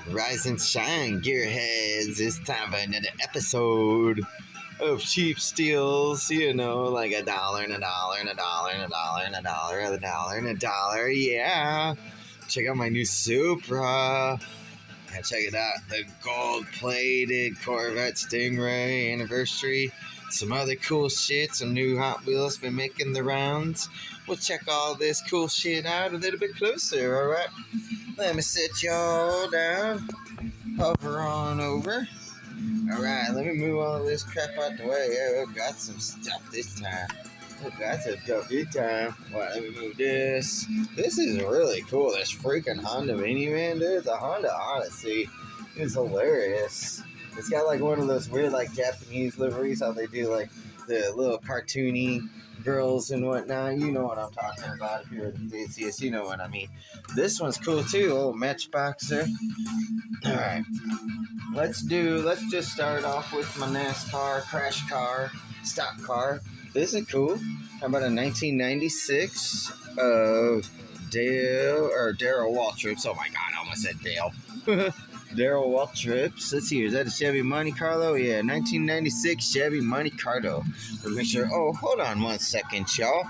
Rise and shine, gearheads. It's time for another episode of Cheap Steals. You know, like $1 and $1 and $1 and $1 and $1 and $1 and $1. Yeah. Check out my new Supra. Yeah, check it out. The gold-plated Corvette Stingray Annivesary. Some other cool shit. Some new Hot Wheels been making the rounds. We'll check all this cool shit out a little bit closer, alright? Let me sit y'all down. Hover on over. Alright, let me move all this crap out the way. Yeah, we got some stuff this time. We got some stuff this time. Alright, let me move this. This is really cool. This freaking Honda minivan, dude. The Honda Odyssey is hilarious. It's got like one of those weird like Japanese liveries, how they do like the little cartoony girls and whatnot. You know what I'm talking about. If you're enthusiast, you know what I mean. This one's cool too. Old Matchboxer. All right, let's just start off with my NASCAR crash car, stock car. This is cool. How about a 1996 of Darrell Waltrip's? Oh my God, I almost said Dale. Darrell Waltrip's. Let's see, is that a Chevy Monte Carlo? Yeah, 1996 Chevy Monte Carlo. Let's make sure. Oh, hold on 1 second, y'all.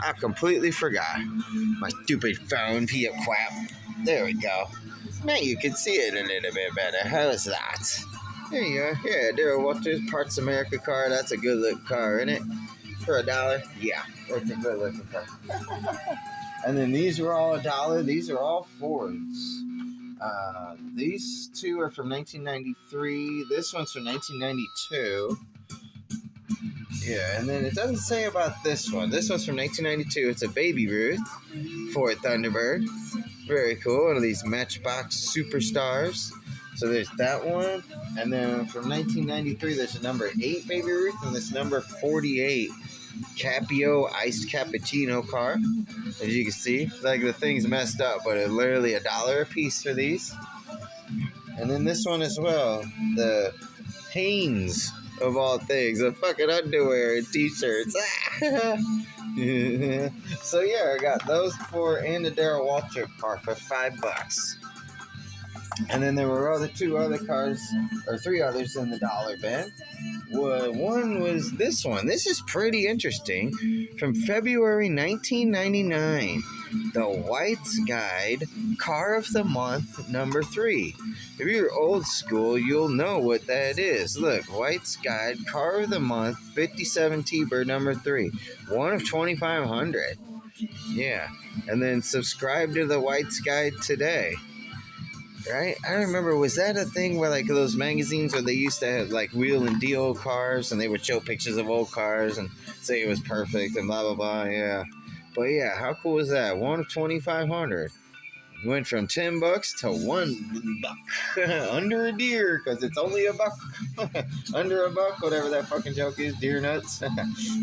I completely forgot. My stupid phone, Pia Quap. There we go. Now you can see it a little bit better. How's that? There you go. Yeah, Darrell Waltrip's Parts America car. That's a good looking car, isn't it? For $1? Yeah, it's a good looking car. And then these were all $1. These are all Fords. These two are from 1993. This one's from 1992. Yeah, and then it doesn't say about this one. This one's from 1992. It's a Baby Ruth Ford Thunderbird. Very cool. One of these Matchbox superstars. So there's that one. And then from 1993, there's a number 8 Baby Ruth and this number 48 Capio iced cappuccino car. As you can see, like the thing's messed up, but it's literally $1 a piece for these. And then this one as well, the Hanes of all things, the fucking underwear and t-shirts. So yeah, I got those 4 and the Darrell Waltrip car for $5. And then there were three others in the dollar bin. One was this one. This is pretty interesting. From February 1999, the White's Guide Car of the Month number 3. If you're old school, you'll know what that is. Look, White's Guide Car of the Month 57 T-Bird number 3. One of 2,500. Yeah. And then subscribe to the White's Guide today. Right? I remember, was that a thing where like those magazines where they used to have like wheel and deal cars and they would show pictures of old cars and say it was perfect and blah blah blah. Yeah. But yeah, how cool is that? One of 2,500. Went from $10 to $1. Under a deer, because it's only $1. Under $1, whatever that fucking joke is, deer nuts.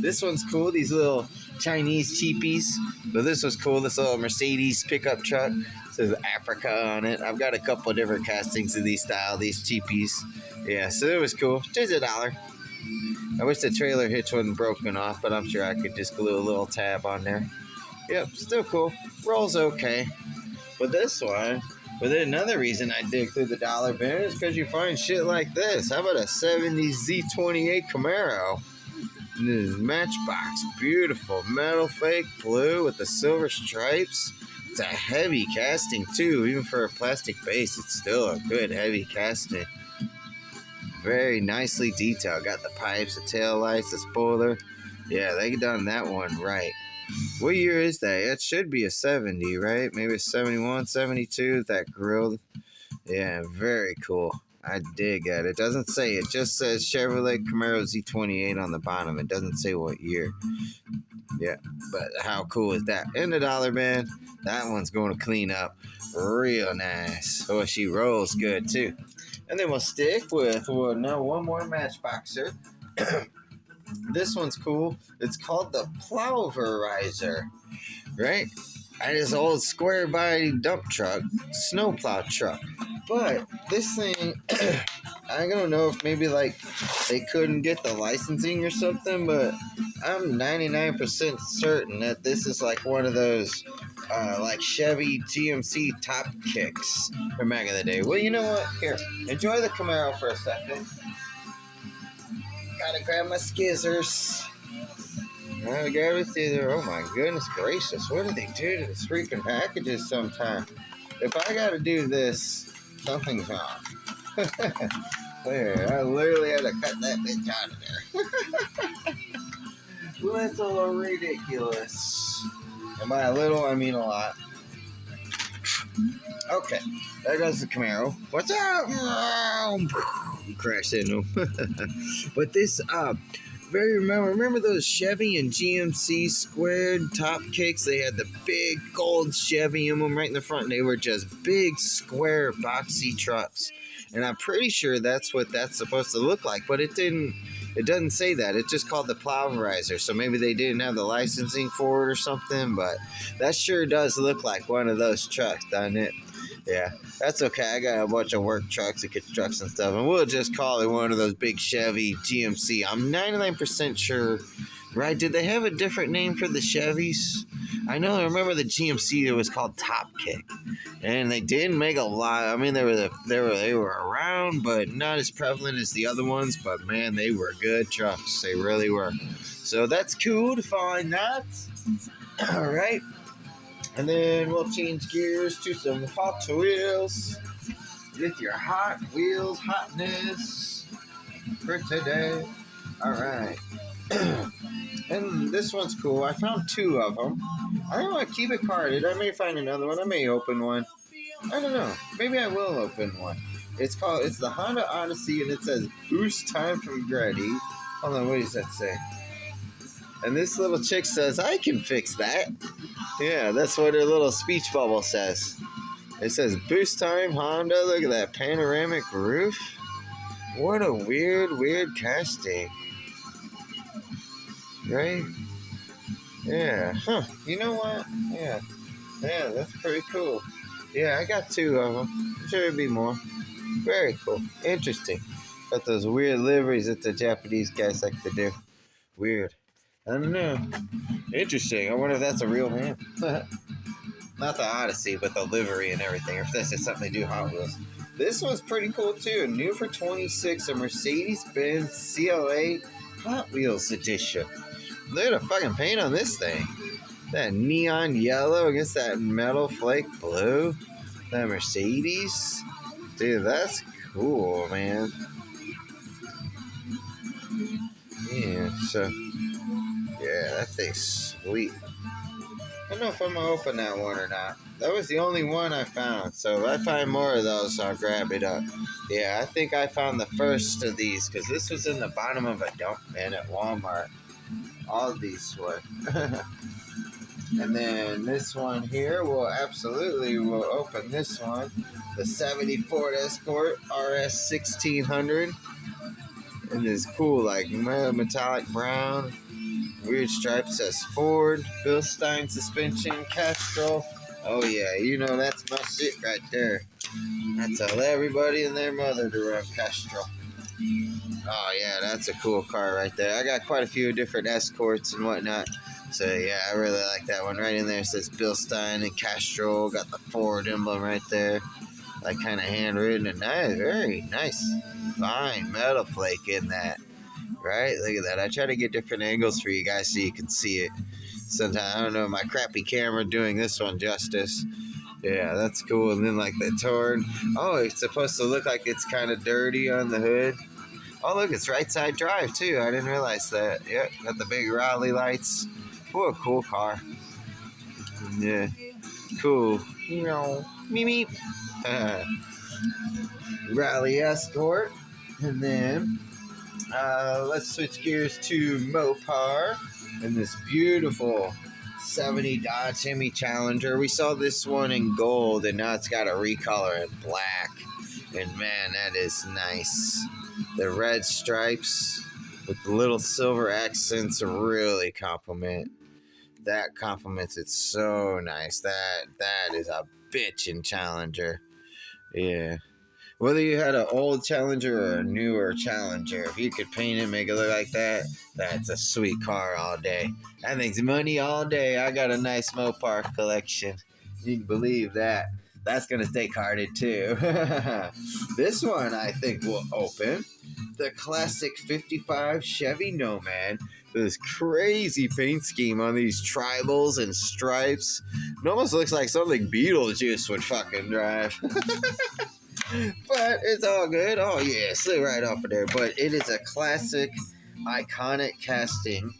This one's cool, these little Chinese cheapies. But this was cool, this little Mercedes pickup truck. It says Africa on it. I've got a couple of different castings of these cheapies. Yeah, so it was cool. Just $1. I wish the trailer hitch wasn't broken off, but I'm sure I could just glue a little tab on there. Yep, still cool. Rolls okay. But this one, but then another reason I dig through the dollar bin is because you find shit like this. How about a 70s Z28 Camaro? And this is Matchbox. Beautiful metal fake blue with the silver stripes. It's a heavy casting too. Even for a plastic base, it's still a good heavy casting. Very nicely detailed. Got the pipes, the tail lights, the spoiler. Yeah, they done that one right. What year is that? It should be a 70, right? Maybe a 71, 72, that grill. Yeah, very cool. I dig it. It doesn't say. It just says Chevrolet Camaro Z28 on the bottom. It doesn't say what year. Yeah, but how cool is that? In the dollar bin, that one's going to clean up real nice. Oh, she rolls good, too. And then we'll stick with, one more Matchboxer. This one's cool. It's called the Plowverizer, right? And it's an old square body dump truck, snowplow truck. But this thing I don't know if maybe like they couldn't get the licensing or something, but I'm 99% certain that this is like one of those like Chevy GMC top kicks from back in the day. Well, you know what? Here, enjoy the Camaro for a second. Gotta grab my skizzers. Gotta grab a scissor. Oh my goodness gracious. What do they do to these freaking packages sometimes? If I gotta do this, something's wrong. There, I literally had to cut that bitch out of there. Little ridiculous. And by a little, I mean a lot. Okay, there goes the Camaro. What's up? Crashed into him. But this, remember those Chevy and GMC squared top kicks? They had the big gold Chevy emblem right in the front. And they were just big square boxy trucks. And I'm pretty sure that's what that's supposed to look like, but it didn't. It doesn't say that. It's just called the Pulverizer, so maybe they didn't have the licensing for it or something, but that sure does look like one of those trucks, doesn't it? Yeah, that's okay. I got a bunch of work trucks and trucks and stuff, and we'll just call it one of those big Chevy GMC. I'm 99% sure, right? Did they have a different name for the Chevys? I remember the GMC, it was called Top Kick, and they didn't make a lot. I mean, they were around, but not as prevalent as the other ones. But man, they were good trucks. They really were. So that's cool to find that. All right, and then we'll change gears to some Hot Wheels with your Hot Wheels hotness for today. All right. And this one's cool. I found two of them. I don't want to keep it carded. I may find another one. I may open one. I don't know. Maybe I will open one. It's the Honda Odyssey, and it says boost time from Grady. Hold on, what does that say? And this little chick says, I can fix that. Yeah, that's what her little speech bubble says. It says boost time Honda. Look at that panoramic roof. What a weird casting. Right? Yeah. Huh. You know what? Yeah. Yeah, that's pretty cool. Yeah, I got two of them. I'm sure there'll be more. Very cool. Interesting. Got those weird liveries that the Japanese guys like to do. Weird. I don't know. Interesting. I wonder if that's a real man. Not the Odyssey, but the livery and everything. Or if that's just something they do Hot Wheels. This one's pretty cool too. New for 26, a Mercedes-Benz CLA Hot Wheels edition. Look at the fucking paint on this thing. That neon yellow against that metal flake blue. That Mercedes. Dude, that's cool, man. Yeah, so. Yeah, that thing's sweet. I don't know if I'm going to open that one or not. That was the only one I found. So if I find more of those, I'll grab it up. Yeah, I think I found the first of these. Because this was in the bottom of a dump bin at Walmart. All of these were. And then this one here, we'll open this one. The 70 Ford Escort RS 1600. And this cool, like, metallic brown. Weird stripe says Ford. Bilstein suspension, Castrol. Oh, yeah, you know that's my shit right there. I tell everybody and their mother to run Castrol. Oh, yeah, that's a cool car right there. I got quite a few different Escorts and whatnot. So, yeah, I really like that one. Right in there it says Bilstein and Castrol. Got the Ford emblem right there. Like, kind of handwritten and nice. Very nice. Fine metal flake in that. Right? Look at that. I try to get different angles for you guys so you can see it. Sometimes, I don't know, my crappy camera doing this one justice. Yeah, that's cool. And then, like, the torn. Oh, it's supposed to look like it's kind of dirty on the hood. Oh, look, it's right side drive, too. I didn't realize that. Yep, got the big Raleigh lights. What a cool car. Yeah, cool. Meep, meep. Raleigh Escort. And then, let's switch gears to Mopar. And this beautiful 70 Dodge Hemi Challenger. We saw this one in gold, and now it's got a recolor in black. And man, that is nice. The red stripes with the little silver accents really compliment. That compliments it so nice. That is a bitchin' Challenger. Yeah. Whether you had an old Challenger or a newer Challenger, if you could paint it, make it look like that, that's a sweet car all day. That thing's money all day. I got a nice Mopar collection. You can believe that. That's going to stay carded too. This one I think will open. The classic 55 Chevy Nomad. This crazy paint scheme on these tribals and stripes. It almost looks like something Beetlejuice would fucking drive. But it's all good. Oh yeah, slid right off of there. But it is a classic, iconic casting.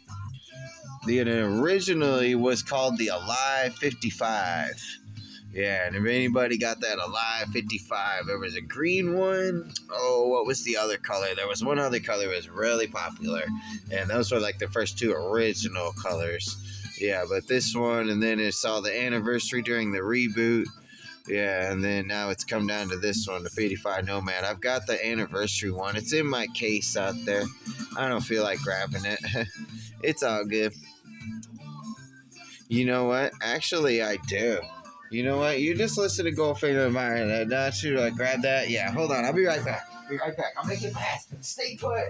It originally was called the Alive 55. Yeah, and if anybody got that Alive 55, there was a green one. Oh, what was the other color? There was one other color that was really popular. And those were like the first two original colors. Yeah, but this one, and then it saw the anniversary during the reboot. Yeah, and then now it's come down to this one, the 55 Nomad. I've got the anniversary one. It's in my case out there. I don't feel like grabbing it. It's all good. You know what? Actually, I do. You know what? You just listen to Goldfinger of mine. Not you to grab that. Yeah, hold on. I'll be right back. I'll make it fast. Stay put.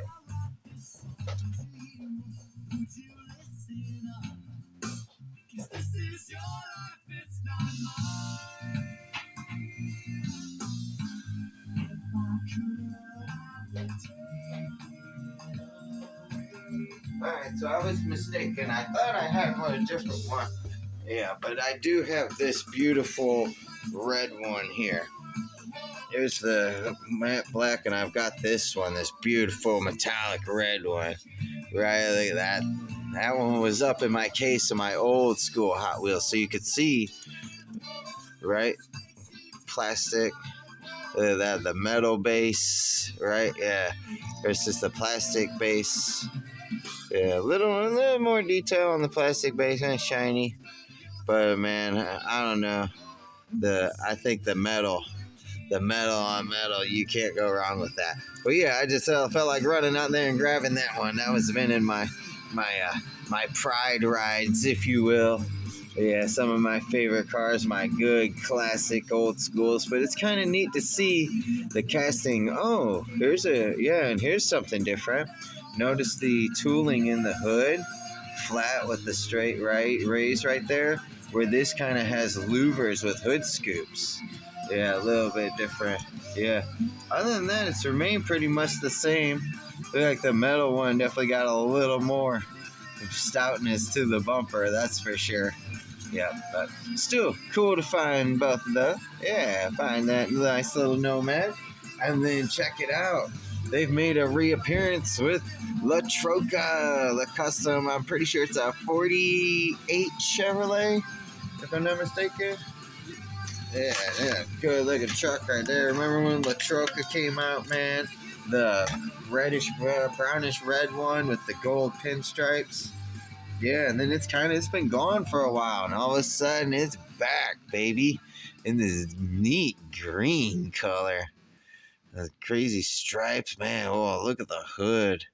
Alright, so I was mistaken. I thought I had a different one. Yeah, but I do have this beautiful red one here. Here's the matte black, and I've got this one, this beautiful metallic red one. Right, look at that. That one was up in my case of my old school Hot Wheels, so you could see, right? Plastic. Look at that, the metal base, right? Yeah, versus the plastic base. Yeah, a little more detail on the plastic base, kind of shiny. But man, I don't know. I think the metal on metal, you can't go wrong with that. But yeah, I just felt like running out there and grabbing that one. That was been in my pride rides, if you will. Yeah, some of my favorite cars, my good classic old schools. But it's kind of neat to see the casting. Oh, and here's something different. Notice the tooling in the hood, flat with the straight raise right there, where this kind of has louvers with hood scoops. Yeah, a little bit different. Yeah. Other than that, it's remained pretty much the same. Look like the metal one definitely got a little more stoutness to the bumper, that's for sure. Yeah, but still cool to find both of those. Yeah, find that nice little Nomad. And then check it out. They've made a reappearance with La Troca, La Custom. I'm pretty sure it's a 48 Chevrolet, if I'm not mistaken. Yeah, good looking truck right there. Remember when La Troca came out, man? The brownish red one with the gold pinstripes. Yeah, and then it's been gone for a while, and all of a sudden it's back, baby, in this neat green color. The crazy stripes, man. Oh, look at the hood.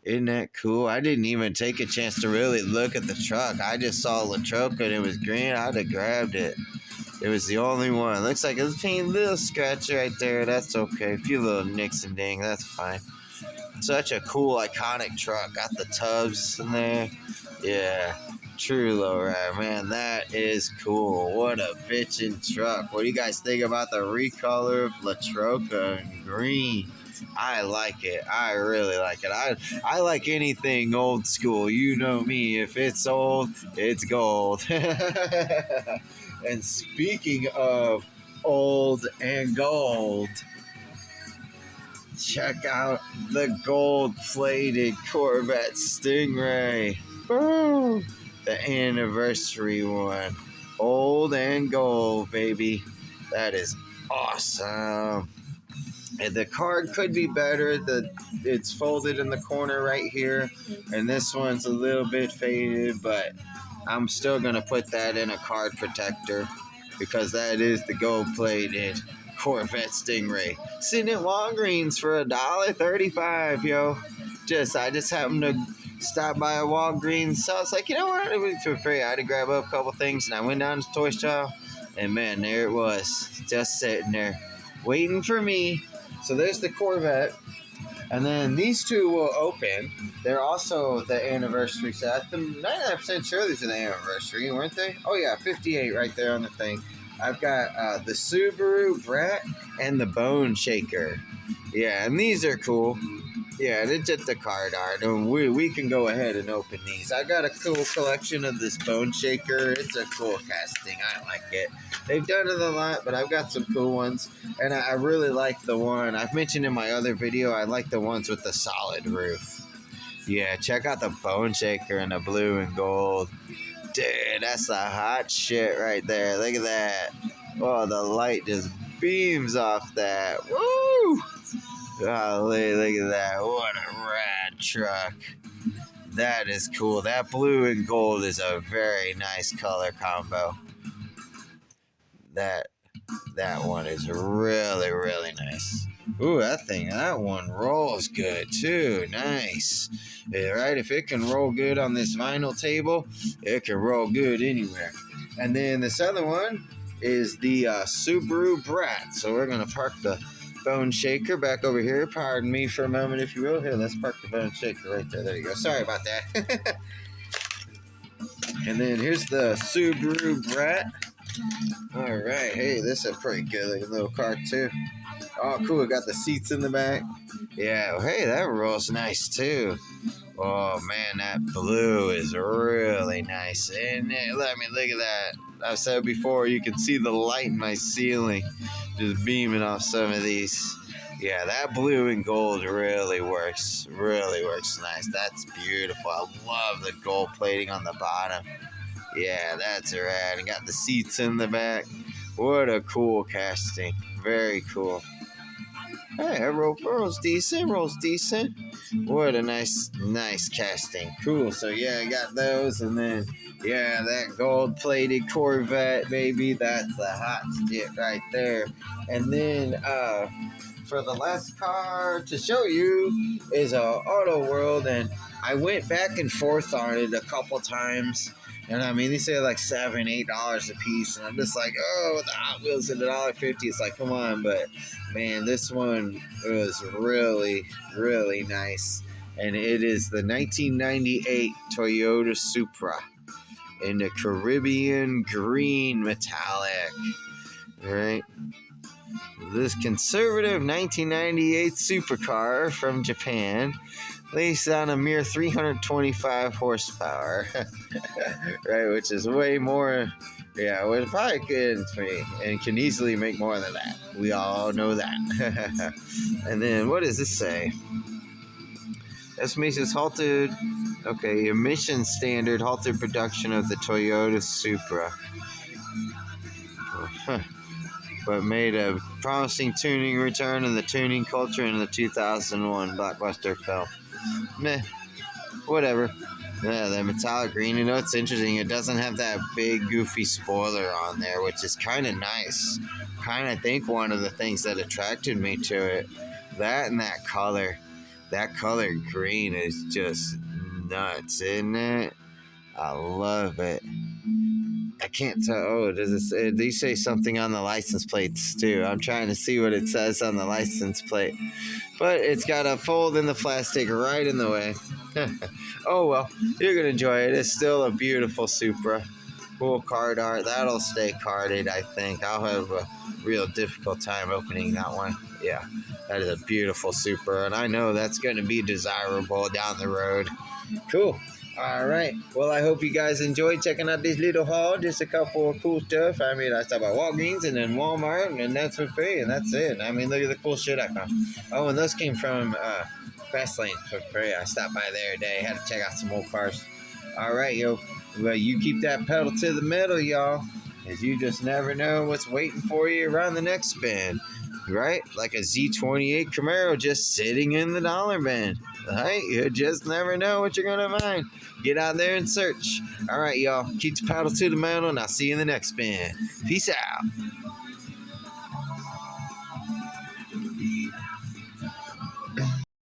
Isn't that cool? I didn't even take a chance to really look at the truck. I just saw La Troca and it was green. I'd have grabbed it. It was the only one. Looks like it's a little scratch right there. That's okay. A few little nicks and ding. That's fine. Such a cool, iconic truck. Got the tubs in there. Yeah. True lowrider. Man, that is cool. What a bitchin' truck. What do you guys think about the recolor of La Troca in green? I like it. I really like it. I like anything old school. You know me. If it's old, it's gold. And speaking of old and gold, check out the gold-plated Corvette Stingray. Boom! The anniversary one. Old and gold, baby. That is awesome. And the card could be better. It's folded in the corner right here. And this one's a little bit faded, but I'm still going to put that in a card protector because that is the gold-plated Corvette Stingray. Sitting at Walgreens for $1.35, yo. I just happened to stop by a Walgreens, so I was like, you know what? It was for free. I had to grab up a couple things, and I went down to the toy shop, and man, there it was, just sitting there. waiting for me. So there's the Corvette. And then these two will open. They're also the anniversary set. I'm 99% sure these are the anniversary, weren't they? Oh yeah, 58 right there on the thing. I've got the Subaru Brat and the Bone Shaker. Yeah, and these are cool. Yeah, it's just the card art, and we can go ahead and open these. I got a cool collection of this Bone Shaker. It's a cool casting. I like it. They've done it a lot, but I've got some cool ones, and I really like the one I've mentioned in my other video. I like the ones with the solid roof. Yeah, check out the Bone Shaker in the blue and gold. Dude, that's the hot shit right there. Look at that. Oh, the light just beams off that. Woo! Golly, look at that. What a rad truck. That is cool. That blue and gold is a very nice color combo. That one is really, really nice. Ooh, that one rolls good too. Nice. Yeah, right? If it can roll good on this vinyl table, it can roll good anywhere. And then this other one is the Subaru Brat. So we're going to park the Bone Shaker back over here. Pardon me for a moment, if you will. Here, let's park the Bone Shaker right there. There you go. Sorry about that. And then here's the Subaru Brat. All right. Hey, this is a pretty good looking little car too. Oh, cool. Got the seats in the back. Yeah. Well, hey, that rolls nice too. Oh man, that blue is really nice. And let me look at that. I've said before, you can see the light in my ceiling just beaming off some of these. Yeah, that blue and gold really works nice. That's beautiful. I love the gold plating on the bottom. Yeah, that's rad. And got the seats in the back. What a cool casting. Very cool. Hey, rolls decent. What a nice casting. Cool. So yeah, I got those, and then yeah, that gold-plated Corvette, baby. That's the hot shit right there. And then for the last car to show you is Auto World, and I went back and forth on it a couple times. And I mean, they say like $7, $8 a piece, and I'm just like, oh, the Hot Wheels at $1.50. It's like, come on, but man, this one was really, really nice, and it is the 1998 Toyota Supra in the Caribbean green metallic. All right, this conservative 1998 supercar from Japan, leased on a mere 325 horsepower, right, which is way more. Yeah, well, it probably could and can easily make more than that. We all know that. And then what does this say? Estimations halted. Okay, emission standard halted production of the Toyota Supra. But made a promising tuning return in the tuning culture in the 2001 blockbuster film. Meh, whatever. Yeah, the metallic green, you know, it's interesting. It doesn't have that big, goofy spoiler on there, which is kind of nice. Kind of think one of the things that attracted me to it. That and that color. That color green is just nuts, isn't it? I love it. I can't tell. Oh, does it say, they say something on the license plates too? I'm trying to see what it says on the license plate. But it's got a fold in the plastic right in the way. Oh well, you're going to enjoy it. It's still a beautiful Supra. Cool card art. That'll stay carded, I think. I'll have a real difficult time opening that one. Yeah, that is a beautiful Supra, and I know that's going to be desirable down the road. Cool. All right. Well, I hope you guys enjoyed checking out this little haul. Just a couple of cool stuff. I mean, I stopped by Walgreens and then Walmart, and then that's for free, and that's it. I mean, look at the cool shit I found. Oh, and those came from Fastlane for free. I stopped by there today. Had to check out some old cars. All right, yo. Well, you keep that pedal to the metal, y'all, as you just never know what's waiting for you around the next bend. Right? Like a Z28 Camaro just sitting in the dollar bin. Right? You just never know what you're going to find. Get out there and search. All right, y'all. Keep the pedal to the metal, and I'll see you in the next bin. Peace out.